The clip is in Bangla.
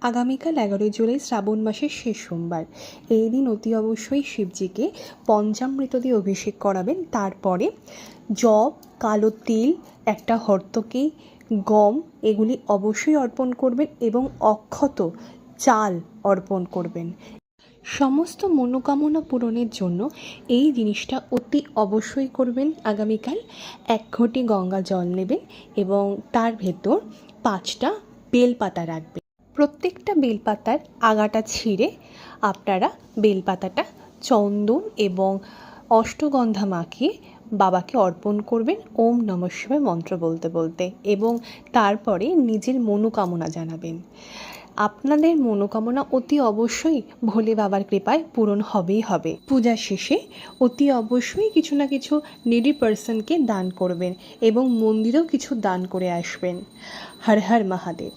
আগামীকাল 11 জুলাই শ্রাবণ মাসের শেষ সোমবার। এই দিন অতি অবশ্যই শিবজিকে পঞ্চামৃত দিয়ে অভিষেক করাবেন। তারপরে জব, কালো তিল, একটা হর্তকি, গম এগুলি অবশ্যই অর্পণ করবেন এবং অক্ষত চাল অর্পণ করবেন। সমস্ত মনোকামনা পূরণের জন্য এই জিনিসটা অতি অবশ্যই করবেন। আগামীকাল 1 ঘটি গঙ্গা জল নেবেন এবং তার ভেতর 5টা বেলপাতা রাখবেন। প্রত্যেকটা বেলপাতার আগাটা ছিঁড়ে আপনারা বেলপাতাটা চন্দন এবং অষ্টগন্ধা মাখিয়ে বাবাকে অর্পণ করবেন ওম নমঃ শিবায় মন্ত্র বলতে বলতে, এবং তারপরে নিজের মনোকামনা জানাবেন। আপনাদের মনোকামনা অতি অবশ্যই ভোলে বাবার কৃপায় পূরণ হবেই হবে। পূজা শেষে অতি অবশ্যই কিছু না কিছু নিডি পার্সনকে দান করবেন এবং মন্দিরেও কিছু দান করে আসবেন। হর হর মহাদেব।